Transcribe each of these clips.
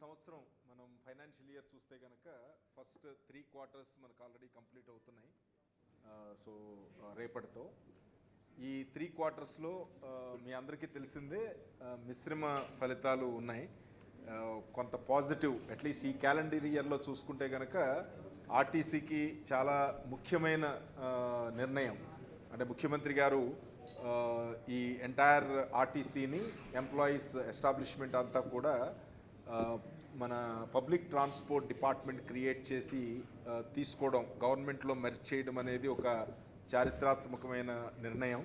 సంవత్సరం మనం financial year చూస్తే కనుక ఫస్ట్ 3 క్వార్టర్స్ మనకు ఆల్రెడీ కంప్లీట్ అవుతున్నాయి. సో రేపటితో ఈ 3 క్వార్టర్స్లో మీ అందరికీ తెలిసిందే మిశ్రమ ఫలితాలు ఉన్నాయి. కొంత పాజిటివ్ అట్లీస్ట్ ఈ క్యాలెండర్ ఇయర్లో చూసుకుంటే కనుక ఆర్టీసీకి చాలా ముఖ్యమైన నిర్ణయం అంటే ముఖ్యమంత్రి గారు ఈ ఎంటైర్ ఆర్టీసీని ఎంప్లాయీస్ ఎస్టాబ్లిష్మెంట్ అంతా కూడా మన పబ్లిక్ ట్రాన్స్పోర్ట్ డిపార్ట్మెంట్ క్రియేట్ చేసి తీసుకోవడం, గవర్నమెంట్లో మెర్జ్ చేయడం అనేది ఒక చారిత్రాత్మకమైన నిర్ణయం.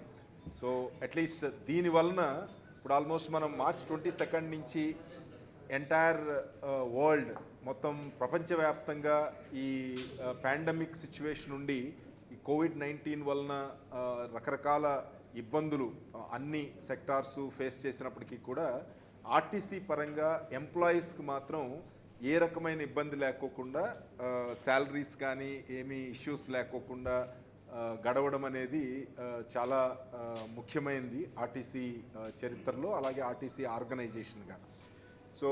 సో అట్లీస్ట్ దీనివలన ఇప్పుడు ఆల్మోస్ట్ మనం మార్చ్ 22 నుంచి ఎంటైర్ వరల్డ్ మొత్తం ప్రపంచవ్యాప్తంగా ఈ పాండమిక్ సిచ్యువేషన్ నుండి ఈ కోవిడ్-19 వలన రకరకాల ఇబ్బందులు అన్ని సెక్టార్స్ ఫేస్ చేసినప్పటికీ కూడా ఆర్టీసీ పరంగా ఎంప్లాయీస్కి మాత్రం ఏ రకమైన ఇబ్బంది లేకోకుండా శాలరీస్ కానీ ఏమీ ఇష్యూస్ లేకోకుండా గడవడం అనేది చాలా ముఖ్యమైనది ఆర్టీసీ చరిత్రలో, అలాగే ఆర్టీసీ ఆర్గనైజేషన్గా. సో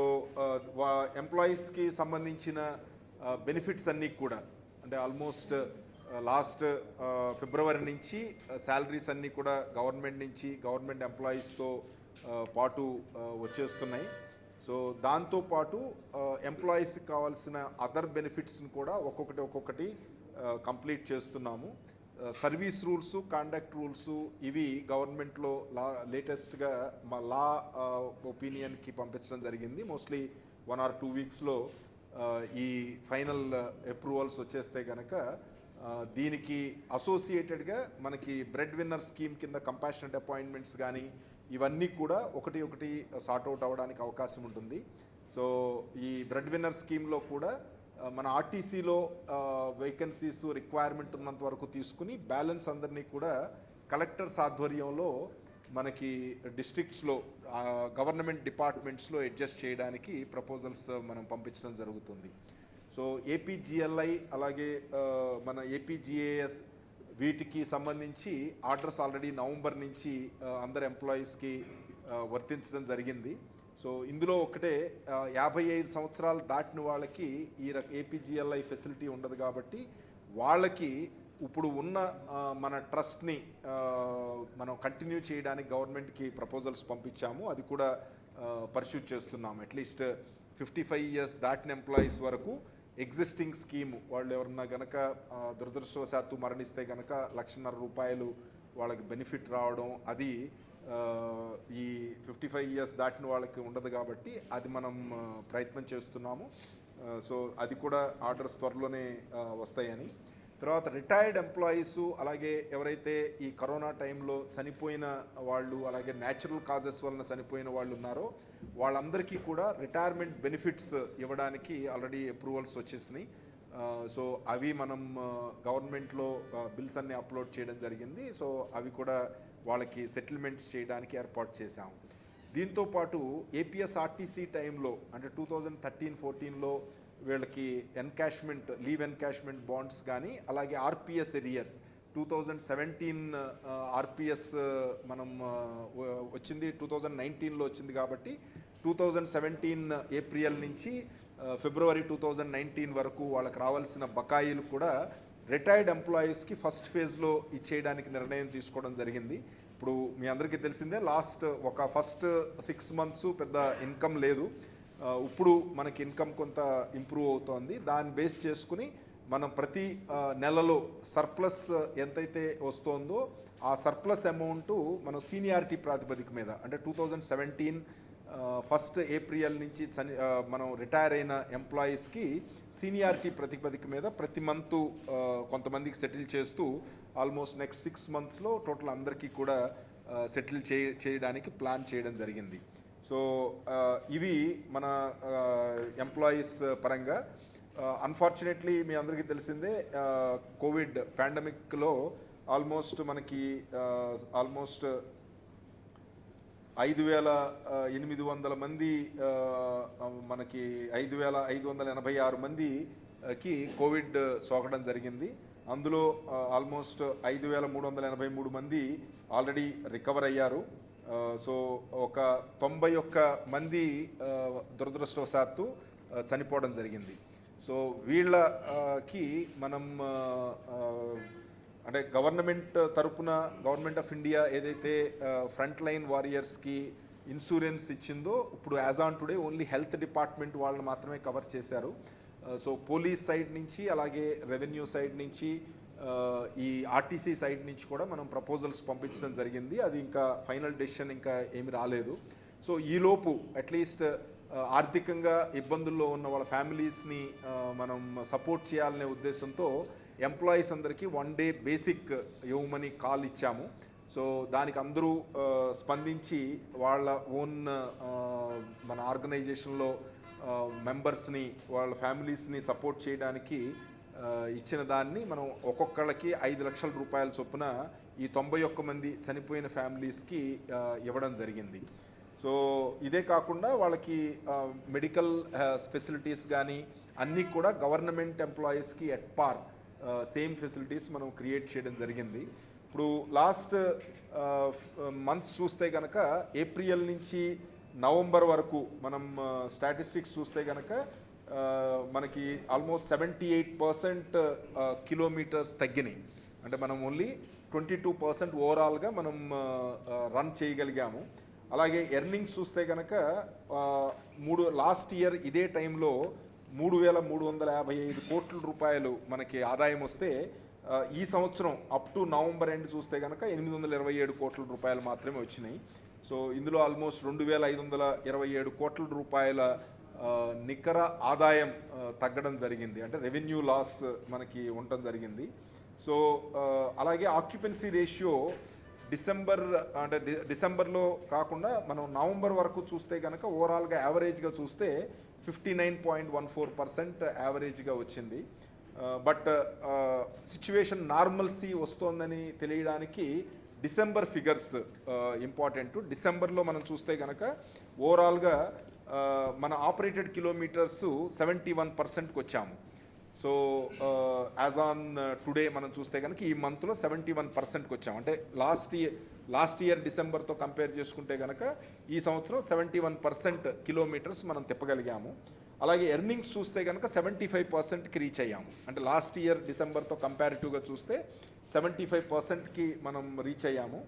ఎంప్లాయీస్కి సంబంధించిన బెనిఫిట్స్ అన్నీ కూడా అంటే ఆల్మోస్ట్ లాస్ట్ ఫిబ్రవరి నుంచి శాలరీస్ అన్నీ కూడా గవర్నమెంట్ నుంచి గవర్నమెంట్ ఎంప్లాయీస్తో పాటు వచ్చేస్తున్నాయి. సో దాంతోపాటు ఎంప్లాయీస్కి కావాల్సిన అదర్ బెనిఫిట్స్ని కూడా ఒక్కొక్కటి కంప్లీట్ చేస్తున్నాము. సర్వీస్ రూల్స్, కాండక్ట్ రూల్స్ ఇవి గవర్నమెంట్లో లేటెస్ట్గా మా లా ఒపీనియన్కి పంపించడం జరిగింది. మోస్ట్లీ 1 or 2 వీక్స్లో ఈ ఫైనల్ అప్రూవల్స్ వచ్చేస్తే కనుక దీనికి అసోసియేటెడ్గా మనకి బ్రెడ్ విన్నర్ స్కీమ్ కింద కంపాషనెట్ అపాయింట్మెంట్స్ కానీ ఇవన్నీ కూడా ఒకటి సార్ట్అవుట్ అవ్వడానికి అవకాశం ఉంటుంది. సో ఈ బ్రెడ్ విన్నర్ స్కీమ్లో కూడా మన ఆర్టీసీలో వేకెన్సీస్ రిక్వైర్మెంట్ ఉన్నంత వరకు తీసుకుని బ్యాలెన్స్ అందరినీ కూడా కలెక్టర్స్ ఆధ్వర్యంలో మనకి డిస్ట్రిక్ట్స్లో గవర్నమెంట్ డిపార్ట్మెంట్స్లో అడ్జస్ట్ చేయడానికి ప్రపోజల్స్ మనం పంపించడం జరుగుతుంది. సో ఏపీజీఎల్ఐ అలాగే మన ఏపీజీఏఎస్ వీటికి సంబంధించి ఆర్డర్స్ ఆల్రెడీ నవంబర్ నుంచి అందరు ఎంప్లాయీస్కి వర్తించడం జరిగింది. సో ఇందులో ఒకటే 55 సంవత్సరాలు దాటిన వాళ్ళకి ఈ ఏపీజీఎల్ఐ ఫెసిలిటీ ఉండదు కాబట్టి వాళ్ళకి ఇప్పుడు ఉన్న మన ట్రస్ట్ని మనం కంటిన్యూ చేయడానికి గవర్నమెంట్కి ప్రపోజల్స్ పంపించాము. అది కూడా పర్స్యూట్ చేస్తున్నాము. అట్లీస్ట్ 55 years దాటిన ఎంప్లాయీస్ వరకు ఎగ్జిస్టింగ్ స్కీము వాళ్ళు ఎవరన్నా కనుక దురదృష్టవశాత్తు మరణిస్తే కనుక ₹1,50,000 వాళ్ళకి బెనిఫిట్ రావడం, అది ఈ 55 years దాటిన వాళ్ళకి ఉండదు కాబట్టి అది మనం ప్రయత్నం చేస్తున్నాము. సో అది కూడా ఆర్డర్స్ త్వరలోనే వస్తాయని. తర్వాత రిటైర్డ్ ఎంప్లాయీసు అలాగే ఎవరైతే ఈ కరోనా టైంలో చనిపోయిన వాళ్ళు అలాగే న్యాచురల్ కాజెస్ వలన చనిపోయిన వాళ్ళు ఉన్నారో వాళ్ళందరికీ కూడా రిటైర్మెంట్ బెనిఫిట్స్ ఇవ్వడానికి ఆల్రెడీ అప్రూవల్స్ వచ్చేసినాయి. సో అవి మనం గవర్నమెంట్లో బిల్స్ అన్ని అప్లోడ్ చేయడం జరిగింది. సో అవి కూడా వాళ్ళకి సెటిల్మెంట్స్ చేయడానికి ఏర్పాటు చేశాము. దీంతోపాటు ఏపీఎస్ఆర్టీసీ టైంలో అంటే 2013-14లో వీళ్ళకి ఎన్కాష్మెంట్ లీవ్ ఎన్కాష్మెంట్ బాండ్స్ కానీ అలాగే ఆర్పిఎస్ ఎరియర్స్ 2017 ఆర్పిఎస్ మనం వచ్చింది 2019లో వచ్చింది కాబట్టి 2017 ఏప్రిల్ నుంచి ఫిబ్రవరి 2019 వరకు వాళ్ళకి రావాల్సిన బకాయిలు కూడా రిటైర్డ్ ఎంప్లాయీస్కి ఫస్ట్ ఫేజ్లో ఇచ్చేయడానికి నిర్ణయం తీసుకోవడం జరిగింది. ఇప్పుడు మీ అందరికీ తెలిసిందే ఫస్ట్ 6 months పెద్ద ఇన్కమ్ లేదు. ఇప్పుడు మనకి ఇన్కమ్ కొంత ఇంప్రూవ్ అవుతోంది. దాన్ని బేస్ చేసుకుని మనం ప్రతి నెలలో సర్ప్లస్ ఎంతైతే వస్తుందో ఆ సర్ప్లస్ అమౌంట్ మనం సీనియారిటీ ప్రాతిపదిక మీద అంటే 2017 ఫస్ట్ ఏప్రిల్ నుంచి మనం రిటైర్ అయిన ఎంప్లాయీస్కి సీనియారిటీ ప్రాతిపదిక మీద ప్రతి మంత్ కొంతమందికి సెటిల్ చేస్తూ ఆల్మోస్ట్ నెక్స్ట్ 6 monthsలో టోటల్ అందరికీ కూడా సెటిల్ చేయడానికి ప్లాన్ చేయడం జరిగింది. సో ఇవి మన ఎంప్లాయీస్ పరంగా. అన్ఫార్చునేట్లీ మీ అందరికీ తెలిసిందే కోవిడ్ పాండమిక్లో మనకి 5,800 మంది మనకి 5,586 మందికి కోవిడ్ సోకడం జరిగింది. అందులో ఆల్మోస్ట్ 5,383 మంది ఆల్రెడీ రికవర్ అయ్యారు. సో ఒక 91 మంది దురదృష్టవశాత్తు చనిపోవడం జరిగింది. సో వీళ్ళకి మనం అంటే గవర్నమెంట్ తరపున గవర్నమెంట్ ఆఫ్ ఇండియా ఏదైతే ఫ్రంట్ లైన్ వారియర్స్కి ఇన్సూరెన్స్ ఇచ్చిందో ఇప్పుడు as on today only health department వాళ్ళని మాత్రమే కవర్ చేశారు. సో పోలీస్ సైడ్ నుంచి అలాగే రెవెన్యూ సైడ్ నుంచి ఈ ఆర్టీసీ సైడ్ నుంచి కూడా మనం ప్రపోజల్స్ పంపించడం జరిగింది. అది ఇంకా ఫైనల్ డెసిషన్ ఇంకా ఏమి రాలేదు. సో ఈలోపు అట్లీస్ట్ ఆర్థికంగా ఇబ్బందుల్లో ఉన్న వాళ్ళ ఫ్యామిలీస్ని మనం సపోర్ట్ చేయాలనే ఉద్దేశంతో ఎంప్లాయీస్ అందరికీ 1 డే బేసిక్ ఇవ్వమని కాల్ ఇచ్చాము. సో దానికి అందరూ స్పందించి వాళ్ళ ఓన్ మన ఆర్గనైజేషన్లో మెంబర్స్ని వాళ్ళ ఫ్యామిలీస్ని సపోర్ట్ చేయడానికి ఇచ్చిన దాన్ని మనం ఒక్కొక్కళ్ళకి 5 లక్షల రూపాయల చొప్పున ఈ 91 మంది చనిపోయిన ఫ్యామిలీస్కి ఇవ్వడం జరిగింది. సో ఇదే కాకుండా వాళ్ళకి మెడికల్ ఫెసిలిటీస్ కానీ అన్నీ కూడా గవర్నమెంట్ ఎంప్లాయీస్కి ఎట్ పార్ సేమ్ ఫెసిలిటీస్ మనం క్రియేట్ చేయడం జరిగింది. ఇప్పుడు లాస్ట్ మంత్స్ చూస్తే కనుక ఏప్రిల్ నుంచి నవంబర్ వరకు మనం స్టాటిస్టిక్స్ చూస్తే కనుక మనకి ఆల్మోస్ట్ 78% కిలోమీటర్స్ తగ్గినాయి. అంటే మనం ఓన్లీ 22% ఓవరాల్గా మనం రన్ చేయగలిగాము. అలాగే ఎర్నింగ్స్ చూస్తే కనుక లాస్ట్ ఇయర్ ఇదే టైంలో 3,355 కోట్ల రూపాయలు మనకి ఆదాయం వస్తే ఈ సంవత్సరం అప్ టు నవంబర్ ఎండ్ చూస్తే కనుక 827 కోట్ల రూపాయలు మాత్రమే వచ్చినాయి. సో ఇందులో ఆల్మోస్ట్ 2,527 కోట్ల రూపాయల నికర ఆదాయం తగ్గడం జరిగింది. అంటే రెవెన్యూ లాస్ మనకి ఉండటం జరిగింది. సో అలాగే ఆక్యుపెన్సీ రేషియో డిసెంబర్లో కాకుండా మనం నవంబర్ వరకు చూస్తే కనుక ఓవరాల్గా యావరేజ్గా చూస్తే 59.14% యావరేజ్గా వచ్చింది. బట్ సిచ్యువేషన్ నార్మల్సీ వస్తోందని తెలియడానికి డిసెంబర్ ఫిగర్స్ ఇంపార్టెంట్. డిసెంబర్లో మనం చూస్తే కనుక ఓవరాల్గా మన ఆపరేటెడ్ కిలోమీటర్స్ 71%కి వచ్చాము. సో యాజ్ ఆన్ టుడే మనం చూస్తే కనుక ఈ మంత్లో 71%కి వచ్చాము. అంటే లాస్ట్ ఇయర్ డిసెంబర్తో కంపేర్ చేసుకుంటే కనుక ఈ సంవత్సరం 71% కిలోమీటర్స్ మనం తిప్పగలిగాము. అలాగే ఎర్నింగ్స్ చూస్తే కనుక 75%కి రీచ్ అయ్యాము. అంటే లాస్ట్ ఇయర్ డిసెంబర్తో కంపారిటివ్గా చూస్తే 75%కి మనం రీచ్ అయ్యాము.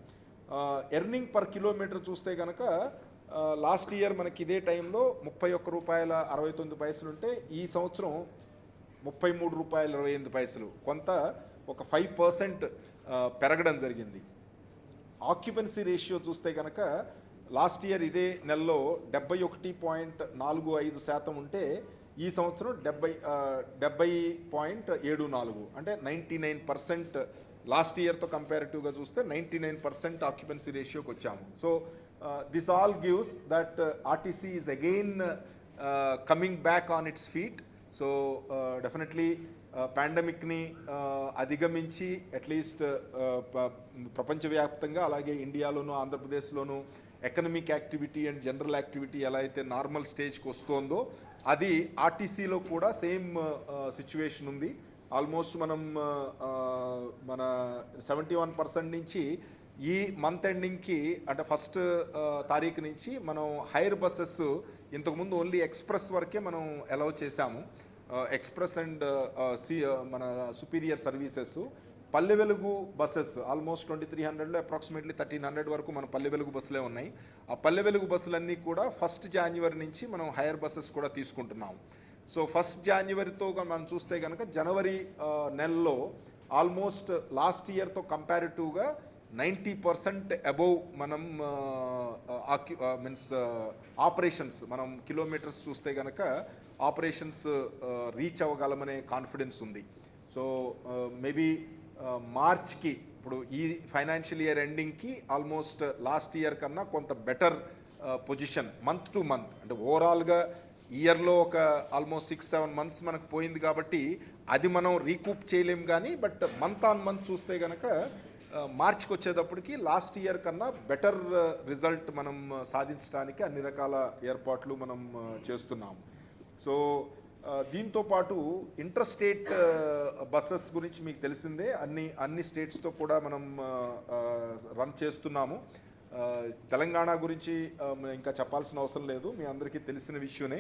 ఎర్నింగ్ పర్ కిలోమీటర్ చూస్తే కనుక లాస్ట్ ఇయర్ మనకి ఇదే టైంలో 31 రూపాయల 69 పైసలు ఉంటే ఈ సంవత్సరం 33 రూపాయల 28 పైసలు, కొంత ఒక 5% పెరగడం జరిగింది. ఆక్యుపెన్సీ రేషియో చూస్తే కనుక లాస్ట్ ఇయర్ ఇదే నెలలో 71.45% ఉంటే ఈ సంవత్సరం 70.74, అంటే 99%. లాస్ట్ ఇయర్తో కంపారిటివ్గా చూస్తే 99% ఆక్యుపెన్సీ రేషియోకి వచ్చాము. So this all gives that RTC is again coming back on its feet. So definitely పాండమిక్ని అధిగమించి అట్లీస్ట్ ప్రపంచవ్యాప్తంగా అలాగే ఇండియాలోను ఆంధ్రప్రదేశ్లోను economic activity and general activity ఎలా అయితే నార్మల్ స్టేజ్కి వస్తుందో అది ఆర్టీసీలో కూడా సేమ్ సిచ్యువేషన్ ఉంది. ఆల్మోస్ట్ మనం మన 71% నుంచి ఈ మంత్ ఎండింగ్కి అంటే ఫస్ట్ తారీఖు నుంచి మనం హైర్ బస్సెస్ ఇంతకుముందు ఓన్లీ ఎక్స్ప్రెస్ వరకే మనం అలౌ చేశాము. ఎక్స్ప్రెస్ అండ్ మన superior services. Palle Velugu buses almost 2300లో approximately 1300 వరకు మన పల్లె వెలుగు బస్సులే ఉన్నాయి. ఆ పల్లె వెలుగు బస్సులన్నీ కూడా 1 జనవరి నుంచి మనం హైర్ బస్సెస్ కూడా తీసుకుంటున్నాం. సో 1 జనవరితో మనం చూస్తే కనుక జనవరి నెలలో ఆల్మోస్ట్ లాస్ట్ ఇయర్తో కంపారిటివ్గా 90% అబోవ్ మనం ఆపరేషన్స్ మనం కిలోమీటర్స్ చూస్తే కనుక ఆపరేషన్స్ రీచ్ అవ్వగలమనే కాన్ఫిడెన్స్ ఉంది. సో మేబీ మార్చ్కి ఇప్పుడు ఈ ఫైనాన్షియల్ ఇయర్ ఎండింగ్కి ఆల్మోస్ట్ లాస్ట్ ఇయర్ కన్నా కొంత better position month to month. అంటే ఓవరాల్గా ఇయర్లో ఒక ఆల్మోస్ట్ 6-7 మంత్స్ మనకు పోయింది కాబట్టి అది మనం రీకూప్ చేయలేం. కానీ బట్ మంత్ ఆన్ మంత్ చూస్తే కనుక మార్చ్కి వచ్చేటప్పటికి లాస్ట్ ఇయర్ కన్నా బెటర్ రిజల్ట్ మనం సాధించడానికి అన్ని రకాల ఏర్పాట్లు మనం చేస్తున్నాము. సో దీంతో పాటు ఇంటర్ స్టేట్ బస్సెస్ గురించి మీకు తెలిసిందే, అన్ని స్టేట్స్తో కూడా మనం రన్ చేస్తున్నాము. తెలంగాణ గురించి ఇంకా చెప్పాల్సిన అవసరం లేదు, మీ అందరికీ తెలిసిన విషయమే.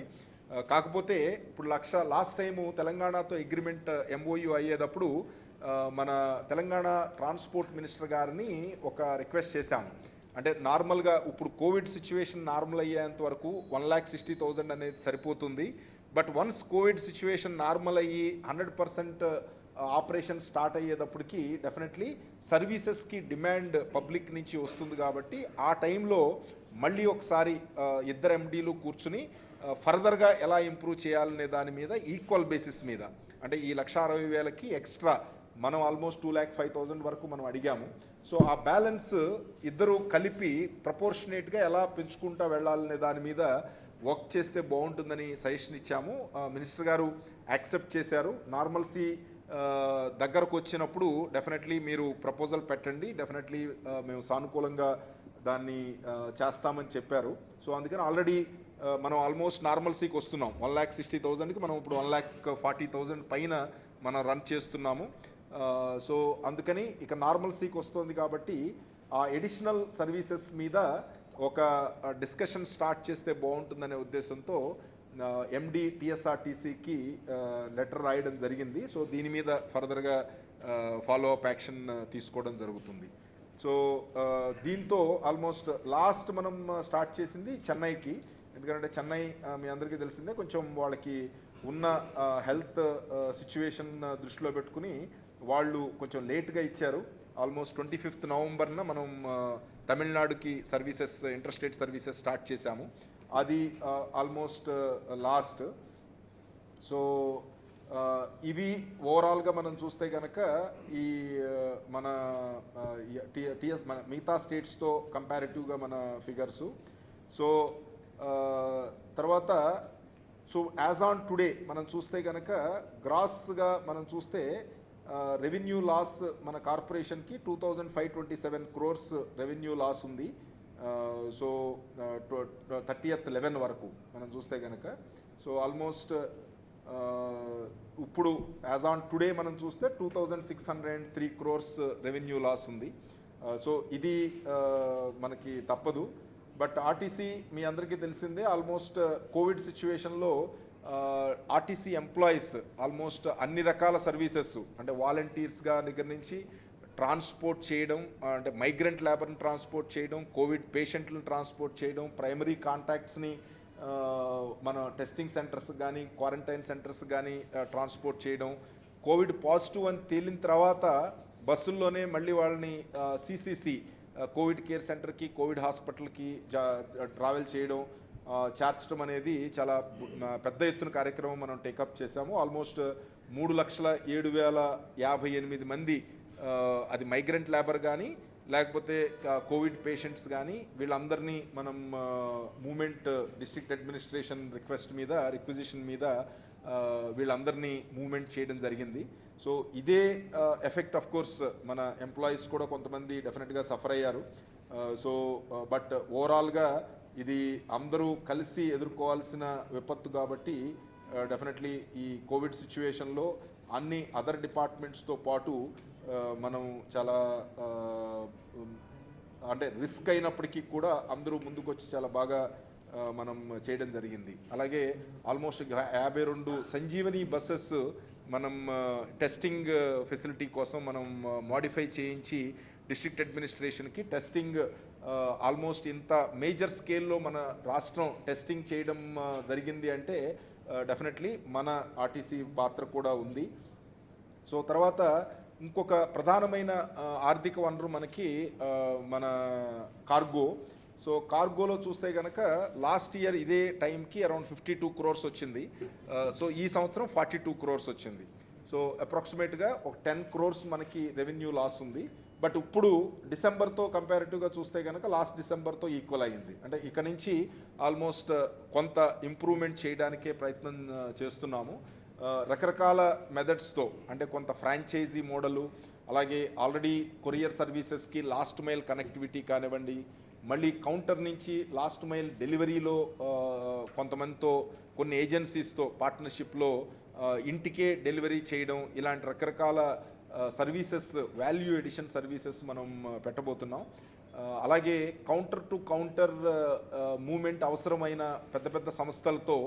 కాకపోతే ఇప్పుడు లాస్ట్ టైము తెలంగాణతో అగ్రిమెంట్ MOU అయ్యేటప్పుడు మన తెలంగాణ ట్రాన్స్పోర్ట్ మినిస్టర్ గారిని ఒక రిక్వెస్ట్ చేశాము. అంటే నార్మల్గా ఇప్పుడు కోవిడ్ సిచ్యువేషన్ నార్మల్ అయ్యేంత వరకు 1,60,000 అనేది సరిపోతుంది. But once Covid situation normal అయ్యి 100% ఆపరేషన్ స్టార్ట్ అయ్యేటప్పటికి డెఫినెట్లీ సర్వీసెస్కి డిమాండ్ పబ్లిక్ నుంచి వస్తుంది. కాబట్టి ఆ టైంలో మళ్ళీ ఒకసారి ఇద్దరు MDలు కూర్చుని ఫర్దర్గా ఎలా ఇంప్రూవ్ చేయాలనే దాని మీద ఈక్వల్ బేసిస్ మీద, అంటే ఈ 1,60,000కి ఎక్స్ట్రా మనం ఆల్మోస్ట్ 2,05,000 వరకు మనం అడిగాము. సో ఆ బ్యాలెన్స్ ఇద్దరు కలిపి ప్రపోర్షనేట్గా ఎలా పెంచుకుంటూ వెళ్ళాలనే దాని మీద వర్క్ చేస్తే బాగుంటుందని సజెషన్ ఇచ్చాము. మినిస్టర్ గారు యాక్సెప్ట్ చేశారు. నార్మల్సీ దగ్గరకు వచ్చినప్పుడు డెఫినెట్లీ మీరు ప్రపోజల్ పెట్టండి, డెఫినెట్లీ మేము సానుకూలంగా దాన్ని చేస్తామని చెప్పారు. సో అందుకని ఆల్రెడీ మనం ఆల్మోస్ట్ నార్మల్సీకి వస్తున్నాం. 1,60,000కి మనం ఇప్పుడు 1,40,000 పైన మనం రన్ చేస్తున్నాము. సో అందుకని ఇక నార్మల్సీకి వస్తుంది కాబట్టి ఆ ఎడిషనల్ సర్వీసెస్ మీద ఒక డిస్కషన్ స్టార్ట్ చేస్తే బాగుంటుందనే ఉద్దేశంతో MD TSRTCకి లెటర్ రాయడం జరిగింది. సో దీని మీద ఫర్దర్గా ఫాలో అప్ యాక్షన్ తీసుకోవడం జరుగుతుంది. సో దీంతో ఆల్మోస్ట్ లాస్ట్ మనం స్టార్ట్ చేసింది చెన్నైకి. ఎందుకంటే చెన్నై మీ అందరికీ తెలిసిందే, కొంచెం వాళ్ళకి ఉన్న హెల్త్ సిచ్యువేషన్ దృష్టిలో పెట్టుకుని వాళ్ళు కొంచెం లేట్గా ఇచ్చారు. ఆల్మోస్ట్ 25th నవంబర్న మనం తమిళనాడుకి సర్వీసెస్, ఇంటర్స్టేట్ సర్వీసెస్ స్టార్ట్ చేశాము. అది ఆల్మోస్ట్ లాస్ట్. సో ఇవి ఓవరాల్గా మనం చూస్తే కనుక ఈ మన మిగతా స్టేట్స్తో కంపారిటివ్గా మన ఫిగర్సు. సో తర్వాత సో యాజ్ ఆన్ టుడే మనం చూస్తే కనుక గ్రాస్గా మనం చూస్తే రెవెన్యూ లాస్ మన కార్పొరేషన్కి 2,527 crores రెవెన్యూ లాస్ ఉంది. సో 30th 11 వరకు మనం చూస్తే కనుక సో ఆల్మోస్ట్ ఇప్పుడు యాజ్ ఆన్ టుడే మనం చూస్తే 2,603 crores రెవెన్యూ లాస్ ఉంది. సో ఇది మనకి తప్పదు. బట్ ఆర్టీసీ మీ అందరికీ తెలిసిందే, ఆల్మోస్ట్ కోవిడ్ సిచ్యువేషన్లో ఆర్టీసీ ఎంప్లాయీస్ ఆల్మోస్ట్ అన్ని రకాల సర్వీసెస్, అంటే వాలంటీర్స్గా దగ్గర నుంచి ట్రాన్స్పోర్ట్ చేయడం, అంటే మైగ్రెంట్ లేబర్ని ట్రాన్స్పోర్ట్ చేయడం, కోవిడ్ పేషెంట్లను ట్రాన్స్పోర్ట్ చేయడం, ప్రైమరీ కాంటాక్ట్స్ని మన టెస్టింగ్ సెంటర్స్ కానీ క్వారంటైన్ సెంటర్స్ కానీ ట్రాన్స్పోర్ట్ చేయడం, కోవిడ్ పాజిటివ్ అని తేలిన తర్వాత బస్సుల్లోనే మళ్ళీ వాళ్ళని CCC కోవిడ్ కేర్ సెంటర్కి, కోవిడ్ హాస్పిటల్కి ట్రావెల్ చేయడం, చేర్చడం అనేది చాలా పెద్ద ఎత్తున కార్యక్రమం మనం టేకప్ చేశాము. ఆల్మోస్ట్ 3,07,058 మంది, అది మైగ్రెంట్ లేబర్ కానీ లేకపోతే కోవిడ్ పేషెంట్స్ కానీ వీళ్ళందరినీ మనం మూమెంట్ డిస్ట్రిక్ట్ అడ్మినిస్ట్రేషన్ రిక్వజిషన్ మీద వీళ్ళందరినీ మూమెంట్ చేయడం జరిగింది. సో ఇదే ఎఫెక్ట్ ఆఫ్ కోర్స్ మన ఎంప్లాయీస్ కూడా కొంతమంది డెఫినెట్గా సఫర్ అయ్యారు. సో బట్ ఓవరాల్గా ఇది అందరూ కలిసి ఎదుర్కోవాల్సిన విపత్తు కాబట్టి డెఫినెట్లీ ఈ కోవిడ్ సిచ్యువేషన్లో అన్ని అదర్ డిపార్ట్మెంట్స్తో పాటు మనం చాలా అంటే రిస్క్ అయినప్పటికీ కూడా అందరూ ముందుకు వచ్చి చాలా బాగా మనం చేయడం జరిగింది. అలాగే ఆల్మోస్ట్ 52 సంజీవని బస్సెస్ మనం టెస్టింగ్ ఫెసిలిటీ కోసం మనం మోడిఫై చేయించి డిస్ట్రిక్ట్ అడ్మినిస్ట్రేషన్కి టెస్టింగ్ ఆల్మోస్ట్ ఇంత మేజర్ స్కేల్లో మన రాష్ట్రం టెస్టింగ్ చేయడం జరిగింది అంటే డెఫినెట్లీ మన ఆర్టీసీ పాత్ర కూడా ఉంది. సో తర్వాత ఇంకొక ప్రధానమైన ఆర్థిక వనరు మనకి మన కార్గో. సో కార్గోలో చూస్తే కనుక లాస్ట్ ఇయర్ ఇదే టైంకి అరౌండ్ 52 crores వచ్చింది. సో ఈ సంవత్సరం 42 crores వచ్చింది. సో అప్రాక్సిమేట్గా ఒక 10 crores మనకి రెవెన్యూ లాస్ ఉంది. బట్ ఇప్పుడు డిసెంబర్తో కంపారిటివ్గా చూస్తే కనుక లాస్ట్ డిసెంబర్తో ఈక్వల్ అయ్యింది. అంటే ఇక నుంచి ఆల్మోస్ట్ కొంత ఇంప్రూవ్మెంట్ చేయడానికే ప్రయత్నం చేస్తున్నాము. రకరకాల మెథడ్స్తో, అంటే కొంత ఫ్రాంచైజీ మోడలు, అలాగే ఆల్రెడీ కొరియర్ సర్వీసెస్కి లాస్ట్ మైల్ కనెక్టివిటీ కానివ్వండి, మళ్ళీ కౌంటర్ నుంచి లాస్ట్ మైల్ డెలివరీలో కొంతమందితో కొన్ని ఏజెన్సీస్తో పార్ట్నర్షిప్లో ఇంటికే డెలివరీ చేయడం, ఇలాంటి రకరకాల సర్వీసెస్, వాల్యూ ఎడిషన్ సర్వీసెస్ మనం పెట్టబోతున్నాం. అలాగే కౌంటర్ టు కౌంటర్ మూమెంట్ అవసరమైన పెద్ద పెద్ద సంస్థలతో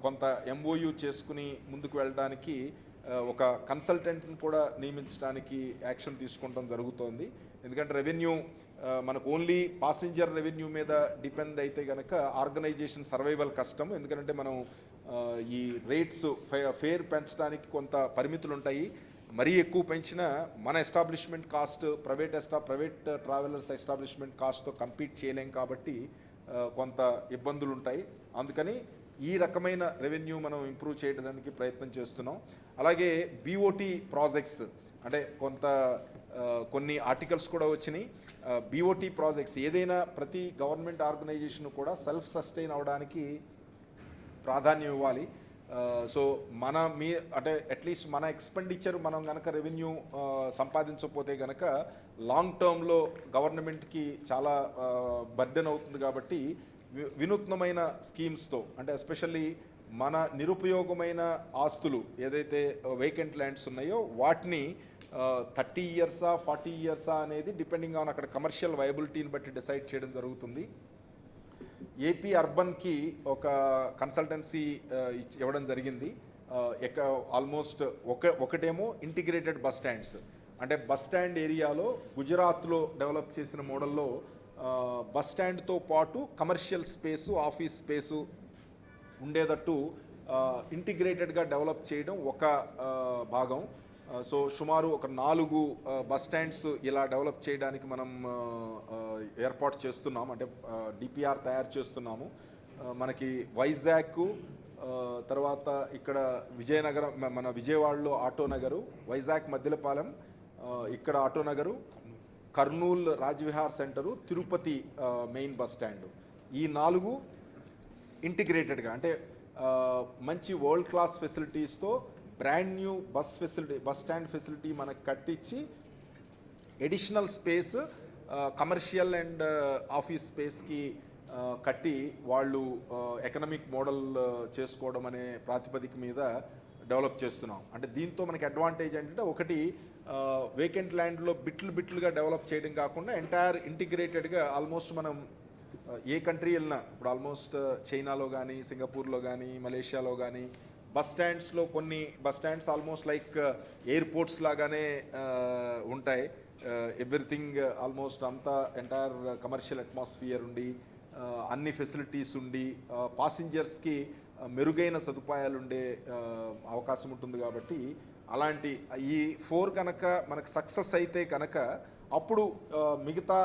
కొంత ఎంఓయూ చేసుకుని ముందుకు వెళ్ళడానికి ఒక కన్సల్టెంట్ని కూడా నియమించడానికి యాక్షన్ తీసుకోవడం జరుగుతోంది. ఎందుకంటే రెవెన్యూ మనకు ఓన్లీ పాసింజర్ రెవెన్యూ మీద డిపెండ్ అయితే కనుక ఆర్గనైజేషన్ సర్వైవల్ కష్టం. ఎందుకంటే మనం ఈ రేట్స్ ఫేర్ పెంచడానికి కొంత పరిమితులు ఉంటాయి. మరీ ఎక్కువ పెంచిన మన establishment cost private travellers establishment కాస్ట్తో కంపీట్ చేయలేం కాబట్టి కొంత ఇబ్బందులు ఉంటాయి. అందుకని ఈ రకమైన రెవెన్యూ మనం ఇంప్రూవ్ చేయడానికి ప్రయత్నం చేస్తున్నాం. అలాగే బీఓటీ ప్రాజెక్ట్స్ అంటే కొన్ని ఆర్టికల్స్ కూడా వచ్చినాయి. బీఓటీ ప్రాజెక్ట్స్ ఏదైనా ప్రతి గవర్నమెంట్ ఆర్గనైజేషన్ కూడా సెల్ఫ్ సస్టైన్ అవడానికి ప్రాధాన్యం ఇవ్వాలి. సో అంటే అట్లీస్ట్ మన ఎక్స్పెండిచర్ మనం కనుక రెవెన్యూ సంపాదించకపోతే కనుక లాంగ్ టర్మ్లో గవర్నమెంట్కి చాలా బర్డెన్ అవుతుంది. కాబట్టి వినూత్నమైన స్కీమ్స్తో అంటే ఎస్పెషల్లీ మన నిరుపయోగమైన ఆస్తులు ఏదైతే వేకెంట్ ల్యాండ్స్ ఉన్నాయో వాటిని 30 ఇయర్సా 40 ఇయర్సా అనేది డిపెండింగ్ ఆన్ అక్కడ కమర్షియల్ వైబిలిటీని బట్టి డిసైడ్ చేయడం జరుగుతుంది. ఏపీ అర్బన్కి ఒక కన్సల్టెన్సీ ఇవ్వడం జరిగింది. ఆల్మోస్ట్ ఒకటేమో ఇంటిగ్రేటెడ్ బస్ స్టాండ్స్ అంటే బస్ స్టాండ్ ఏరియాలో గుజరాత్లో డెవలప్ చేసిన మోడల్లో బస్ స్టాండ్తో పాటు కమర్షియల్ స్పేసు ఆఫీస్ స్పేసు ఉండేటట్టు ఇంటిగ్రేటెడ్గా డెవలప్ చేయడం ఒక భాగం. సో సుమారు ఒక 4 బస్ స్టాండ్స్ ఇలా డెవలప్ చేయడానికి మనం ఏర్పాటు చేస్తున్నాము. అంటే డిపిఆర్ తయారు చేస్తున్నాము. మనకి వైజాగ్, తర్వాత ఇక్కడ విజయనగరం, మన విజయవాడలో ఆటోనగరు, వైజాగ్ మద్దిలపాలెం, ఇక్కడ Autonagar, Kurnool Rajvihar centre, Tirupati main bus stand. ఈ 4 ఇంటిగ్రేటెడ్గా అంటే మంచి వరల్డ్ క్లాస్ ఫెసిలిటీస్తో brand new bus stand facility మనకు కట్టించి additional space commercial and office స్పేస్కి కట్టి వాళ్ళు ఎకనామిక్ మోడల్ చేసుకోవడం అనే ప్రాతిపదిక మీద డెవలప్ చేస్తున్నాం. అంటే దీంతో మనకి అడ్వాంటేజ్ ఏంటంటే ఒకటి వేకెంట్ ల్యాండ్లో బిట్లుగా డెవలప్ చేయడం కాకుండా ఎంటైర్ ఇంటిగ్రేటెడ్గా ఆల్మోస్ట్ మనం ఏ కంట్రీ వెళ్ళినా ఇప్పుడు ఆల్మోస్ట్ చైనాలో కానీ సింగపూర్లో కానీ మలేషియాలో కానీ బస్ స్టాండ్స్లో కొన్ని bus stands almost like airports లాగానే ఉంటాయి. ఎవ్రీథింగ్ ఆల్మోస్ట్ అంతా ఎంటైర్ కమర్షియల్ అట్మాస్ఫియర్ ఉండి అన్ని ఫెసిలిటీస్ ఉండి పాసింజర్స్కి మెరుగైన సదుపాయాలు ఉండే అవకాశం ఉంటుంది. కాబట్టి అలాంటి ఈ 4 కనుక మనకు సక్సెస్ అయితే కనుక అప్పుడు మిగతా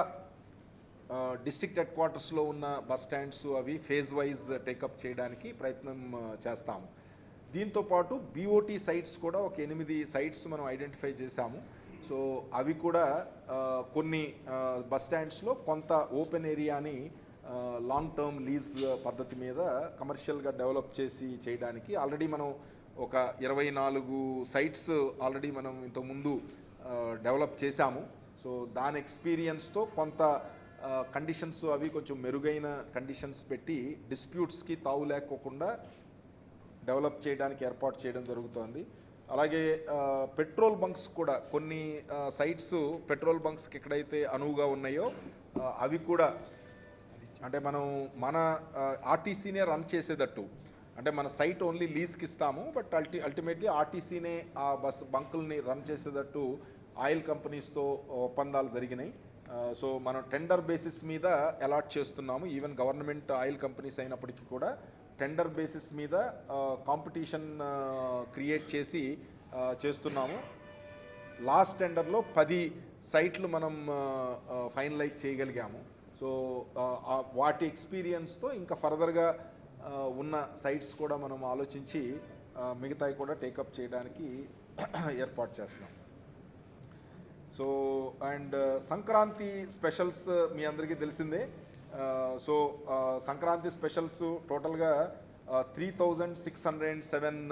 డిస్ట్రిక్ట్ హెడ్ క్వార్టర్స్లో ఉన్న బస్ స్టాండ్స్ అవి ఫేజ్ వైజ్ టేకప్ చేయడానికి ప్రయత్నం చేస్తాము. దీంతోపాటు బీఓటీ సైట్స్ కూడా ఒక 8 సైట్స్ మనం ఐడెంటిఫై చేశాము. సో అవి కూడా కొన్ని బస్ స్టాండ్స్లో కొంత ఓపెన్ ఏరియాని లాంగ్ టర్మ్ లీజ్ పద్ధతి మీద కమర్షియల్గా డెవలప్ చేయడానికి ఆల్రెడీ మనం ఒక 24 సైట్స్ ఆల్రెడీ మనం ఇంతకుముందు డెవలప్ చేశాము. సో దాని ఎక్స్పీరియన్స్తో కొంత కండిషన్స్ అవి కొంచెం మెరుగైన కండిషన్స్ పెట్టి డిస్ప్యూట్స్కి తావు లేకోకుండా డెవలప్ చేయడానికి ఏర్పాటు చేయడం జరుగుతోంది. అలాగే పెట్రోల్ బంక్స్ కూడా కొన్ని సైట్స్ పెట్రోల్ బంక్స్కి ఎక్కడైతే అనువుగా ఉన్నాయో అవి కూడా అంటే మన ఆర్టీసీనే రన్ చేసేటట్టు అంటే మన సైట్ ఓన్లీ లీజ్కి ఇస్తాము. బట్ అల్టిమేట్లీ ఆర్టీసీనే ఆ బస్ బంకుల్ని రన్ చేసేటట్టు ఆయిల్ కంపెనీస్తో ఒప్పందాలు జరిగినాయి. సో మనం టెండర్ బేసిస్ మీద అలాట్ చేస్తున్నాము. ఈవెన్ గవర్నమెంట్ ఆయిల్ కంపెనీస్ అయినప్పటికీ కూడా టెండర్ బేసిస్ మీద కాంపిటీషన్ క్రియేట్ చేస్తున్నాము. లాస్ట్ టెండర్లో 10 సైట్లు మనం ఫైనలైజ్ చేయగలిగాము. సో వాటి ఎక్స్పీరియన్స్తో ఇంకా ఫర్దర్గా ఉన్న సైట్స్ కూడా మనం ఆలోచించి మిగతాయి కూడా టేకప్ చేయడానికి ఏర్పాటు చేస్తున్నాం. సో అండ్ సంక్రాంతి స్పెషల్స్ మీ అందరికీ తెలిసిందే. సో సంక్రాంతి స్పెషల్స్ టోటల్గా 3607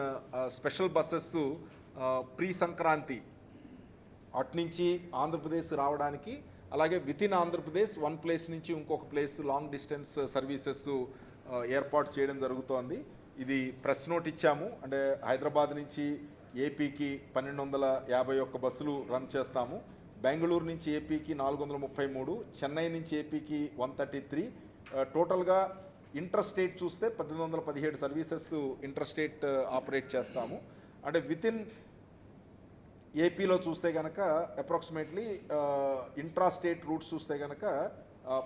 స్పెషల్ బస్సెస్ ప్రీ సంక్రాంతి అటు నుంచి ఆంధ్రప్రదేశ్ రావడానికి, అలాగే విత్ ఇన్ ఆంధ్రప్రదేశ్ 1 ప్లేస్ నుంచి ఇంకొక ప్లేస్ లాంగ్ డిస్టెన్స్ సర్వీసెస్ ఏర్పాటు చేయడం జరుగుతోంది. ఇది ప్రెస్ నోట్ ఇచ్చాము. అంటే హైదరాబాద్ నుంచి ఏపీకి 1251 బస్సులు రన్ చేస్తాము. బెంగళూరు నుంచి ఏపీకి 433, చెన్నై నుంచి ఏపీకి 133. టోటల్గా ఇంటర్ స్టేట్ చూస్తే 1817 సర్వీసెస్ ఇంటర్ స్టేట్ ఆపరేట్ చేస్తాము. అంటే వితిన్ ఏపీలో చూస్తే కనుక అప్రాక్సిమేట్లీ ఇంట్రా స్టేట్ రూట్స్ చూస్తే కనుక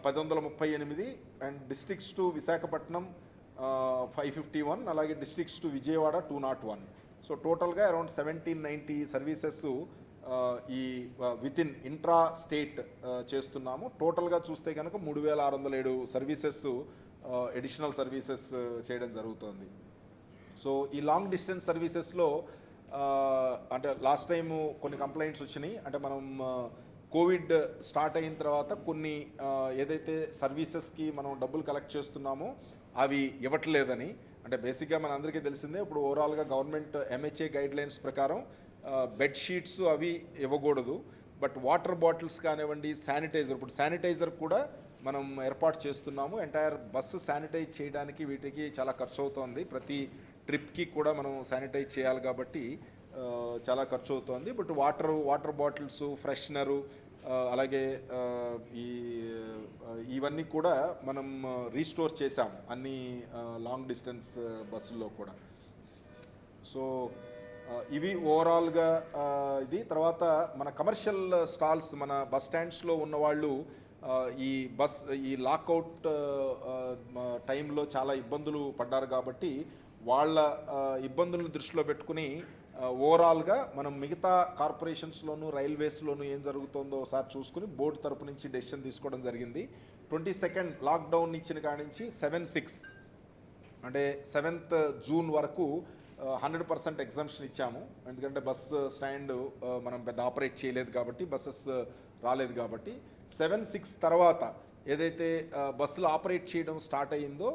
1038, అండ్ డిస్ట్రిక్ట్స్ టు విశాఖపట్నం 551, అలాగే డిస్ట్రిక్ట్స్ టు విజయవాడ 201. సో టోటల్గా అరౌండ్ 1790 సర్వీసెస్ ఈ వితిన్ ఇంట్రా స్టేట్ చేస్తున్నాము. టోటల్గా చూస్తే కనుక 3607 సర్వీసెస్ ఎడిషనల్ సర్వీసెస్ చేయడం జరుగుతుంది. సో ఈ లాంగ్ డిస్టెన్స్ సర్వీసెస్లో అంటే లాస్ట్ టైము కొన్ని కంప్లైంట్స్ వచ్చినాయి. అంటే మనం కోవిడ్ స్టార్ట్ అయిన తర్వాత కొన్ని ఏదైతే సర్వీసెస్కి మనం డబ్బులు కలెక్ట్ చేస్తున్నామో అవి ఇవ్వట్లేదని. అంటే బేసిక్గా మన అందరికీ తెలిసిందే, ఇప్పుడు ఓవరాల్గా గవర్నమెంట్ MHA గైడ్లైన్స్ ప్రకారం బెడ్షీట్స్ అవి ఇవ్వకూడదు, బట్ వాటర్ బాటిల్స్ కానివ్వండి, శానిటైజర్, ఇప్పుడు శానిటైజర్ కూడా మనం ఏర్పాటు చేస్తున్నాము. ఎంటైర్ బస్సు శానిటైజ్ చేయడానికి వీటికి చాలా ఖర్చు అవుతోంది. ప్రతి ట్రిప్కి కూడా మనం శానిటైజ్ చేయాలి కాబట్టి చాలా ఖర్చు అవుతోంది. బట్ వాటర్ బాటిల్స్, ఫ్రెషనరు, అలాగే ఇవన్నీ కూడా మనం రీస్టోర్ చేసాం అన్ని లాంగ్ డిస్టెన్స్ బస్సుల్లో కూడా. సో ఇవి ఓవరాల్గా ఇది. తర్వాత మన కమర్షియల్ స్టాల్స్, మన బస్ స్టాండ్స్లో ఉన్నవాళ్ళు ఈ లాకౌట్ టైంలో చాలా ఇబ్బందులు పడ్డారు కాబట్టి వాళ్ళ ఇబ్బందులను దృష్టిలో పెట్టుకుని ఓవరాల్గా మనం మిగతా కార్పొరేషన్స్లోను, రైల్వేస్లోను ఏం జరుగుతుందో ఒకసారి చూసుకుని బోర్డు తరపు నుంచి డెసిషన్ తీసుకోవడం జరిగింది. 22 లాక్డౌన్ ఇచ్చిన కాడి నుంచి 7/6 అంటే 7th జూన్ వరకు 100% ఎగ్జంప్షన్ ఇచ్చాము. ఎందుకంటే బస్ స్టాండ్ మనం పెద్ద ఆపరేట్ చేయలేదు కాబట్టి, బస్సెస్ రాలేదు కాబట్టి. 7/6 తర్వాత ఏదైతే బస్సులు ఆపరేట్ చేయడం స్టార్ట్ అయ్యిందో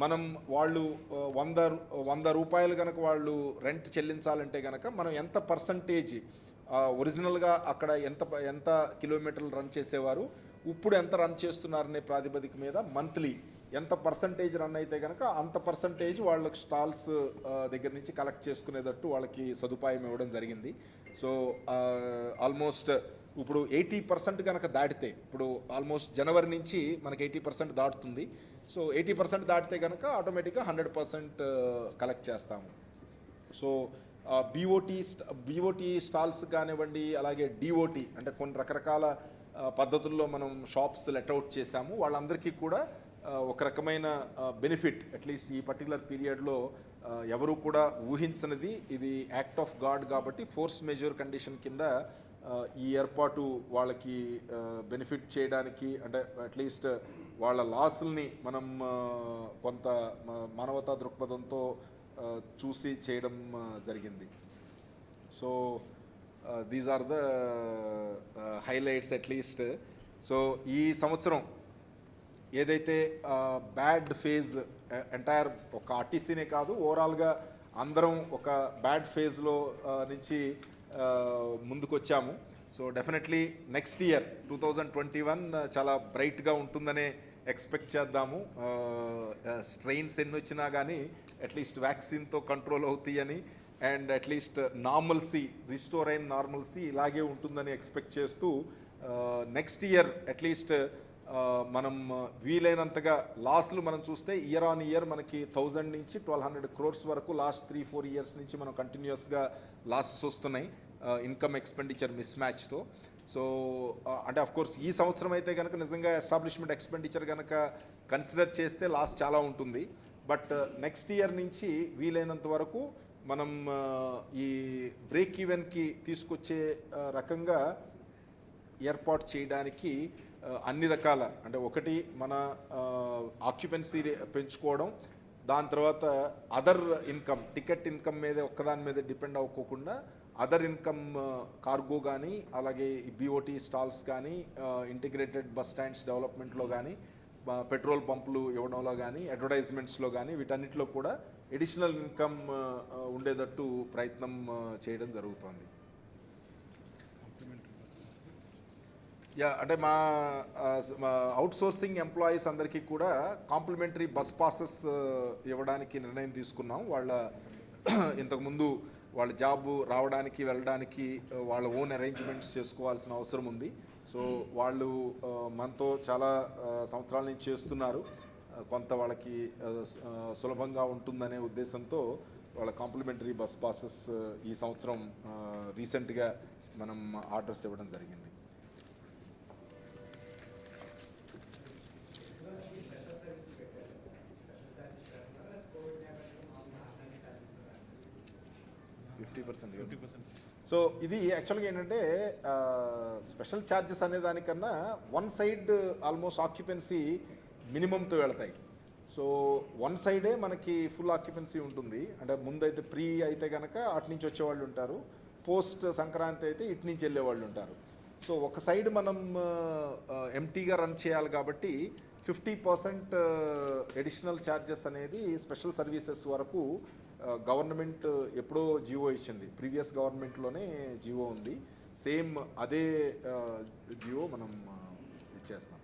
మనం వాళ్ళు 100 రూపాయలు కనుక వాళ్ళు రెంట్ చెల్లించాలంటే కనుక మనం ఎంత పర్సంటేజ్ ఒరిజినల్గా అక్కడ ఎంత కిలోమీటర్లు రన్ చేసేవారు, ఇప్పుడు ఎంత రన్ చేస్తున్నారనే ప్రాతిపదిక మీద మంత్లీ ఎంత పర్సంటేజ్ రన్ అయితే కనుక అంత పర్సంటేజ్ వాళ్ళకి స్టాల్స్ దగ్గర నుంచి కలెక్ట్ చేసుకునేటట్టు వాళ్ళకి సదుపాయం ఇవ్వడం జరిగింది. సో ఆల్మోస్ట్ ఇప్పుడు 80% కనుక దాటితే, ఇప్పుడు ఆల్మోస్ట్ జనవరి నుంచి మనకి 80% దాటుతుంది. సో 80% దాటితే కనుక ఆటోమేటిక్గా 100% కలెక్ట్ చేస్తాము. సో బీఓటీ స్టాల్స్ కానివ్వండి, అలాగే డిఓటీ అంటే కొన్ని రకరకాల పద్ధతుల్లో మనం షాప్స్ లెట్అవుట్ చేశాము. వాళ్ళందరికీ కూడా ఒక రకమైన బెనిఫిట్ అట్లీస్ట్ ఈ పర్టికులర్ పీరియడ్లో ఎవరు కూడా ఊహించనిది, ఇది యాక్ట్ ఆఫ్ గాడ్ కాబట్టి ఫోర్స్ మెజర్ కండిషన్ కింద ఈ ఏర్పాటు వాళ్ళకి బెనిఫిట్ చేయడానికి, అంటే అట్లీస్ట్ వాళ్ళ లాస్ని మనం కొంత మానవతా దృక్పథంతో చూసి చేయడం జరిగింది. So these are the highlights at least. So ఈ సంవత్సరం ఏదైతే బ్యాడ్ ఫేజ్ ఎంటైర్ ఒక ఆర్టీసీనే కాదు, ఓవరాల్గా అందరం ఒక బ్యాడ్ ఫేజ్లో నుంచి ముందుకు వచ్చాము. సో డెఫినెట్లీ నెక్స్ట్ ఇయర్ 2021 చాలా బ్రైట్గా ఉంటుందనే ఎక్స్పెక్ట్ చేద్దాము. స్ట్రెయిన్స్ ఎన్ని వచ్చినా కానీ అట్లీస్ట్ వ్యాక్సిన్తో కంట్రోల్ అవుతాయని, అండ్ అట్లీస్ట్ నార్మల్సీ, రిస్టోర్ అయిన నార్మల్సీ ఇలాగే ఉంటుందని ఎక్స్పెక్ట్ చేస్తూ నెక్స్ట్ ఇయర్ అట్లీస్ట్ మనం వీలైనంతగా లాస్లు మనం చూస్తే ఇయర్ ఆన్ ఇయర్ మనకి 1000 నుంచి 1200 crores వరకు లాస్ట్ 3-4 years నుంచి మనం కంటిన్యూస్గా లాసెస్ వస్తున్నాయి ఇన్కమ్ ఎక్స్పెండిచర్ మిస్ మ్యాచ్తో. సో అంటే ఆఫ్ కోర్స్ ఈ సంవత్సరం అయితే కనుక నిజంగా ఎస్టాబ్లిష్మెంట్ ఎక్స్పెండిచర్ కనుక కన్సిడర్ చేస్తే లాస్ చాలా ఉంటుంది. బట్ నెక్స్ట్ ఇయర్ నుంచి వీలైనంత వరకు మనం ఈ బ్రేక్ ఈవెన్కి తీసుకొచ్చే రకంగా ఏర్పాటు చేయడానికి అన్ని రకాల, అంటే ఒకటి మన ఆక్యుపెన్సీ పెంచుకోవడం, దాని తర్వాత అదర్ ఇన్కమ్, టికెట్ ఇన్కమ్ మీద ఒక్కదాని మీద డిపెండ్ అవ్వకోకుండా అదర్ ఇన్కమ్ కార్గో కానీ, అలాగే బీఓటీ స్టాల్స్ కానీ, ఇంటిగ్రేటెడ్ బస్ స్టాండ్స్ డెవలప్మెంట్లో కానీ, పెట్రోల్ పంపులు ఇవ్వడంలో కానీ, అడ్వర్టైజ్మెంట్స్లో కానీ, వీటన్నిటిలో కూడా ఎడిషనల్ ఇన్కమ్ ఉండేటట్టు ప్రయత్నం చేయడం జరుగుతుంది. అంటే మా అవుట్సోర్సింగ్ ఎంప్లాయీస్ అందరికీ కూడా కాంప్లిమెంటరీ బస్ పాసెస్ ఇవ్వడానికి నిర్ణయం తీసుకున్నాం. వాళ్ళ ఇంతకుముందు వాళ్ళ జాబ్ రావడానికి వెళ్ళడానికి వాళ్ళ ఓన్ అరేంజ్మెంట్స్ చేసుకోవాల్సిన అవసరం ఉంది. సో వాళ్ళు మనతో చాలా సంవత్సరాల నుంచి చేస్తున్నారు. కొంత వాళ్ళకి సులభంగా ఉంటుందనే ఉద్దేశంతో వాళ్ళ కాంప్లిమెంటరీ బస్ పాసెస్ ఈ సంవత్సరం రీసెంట్గా మనం ఆర్డర్స్ ఇవ్వడం జరిగింది. సో ఇది యాక్చువల్గా ఏంటంటే స్పెషల్ ఛార్జెస్ అనే దానికన్నా వన్ సైడ్ ఆల్మోస్ట్ ఆక్యుపెన్సీ మినిమంతో వెళ్తాయి. సో వన్ సైడే మనకి ఫుల్ ఆక్యుపెన్సీ ఉంటుంది. అంటే ముందైతే ప్రీ అయితే కనుక అటు నుంచి వచ్చేవాళ్ళు ఉంటారు, పోస్ట్ సంక్రాంతి అయితే ఇటు నుంచి వెళ్ళేవాళ్ళు ఉంటారు. సో ఒక సైడ్ మనం ఎంటీగా రన్ చేయాలి కాబట్టి 50% అడిషనల్ ఛార్జెస్ అనేది స్పెషల్ సర్వీసెస్ వరకు గవర్నమెంట్ ఎప్పుడో జియో ఇచ్చింది. ప్రీవియస్ గవర్నమెంట్లోనే జియో ఉంది. సేమ్ అదే జియో మనం ఇచ్చేస్తాం.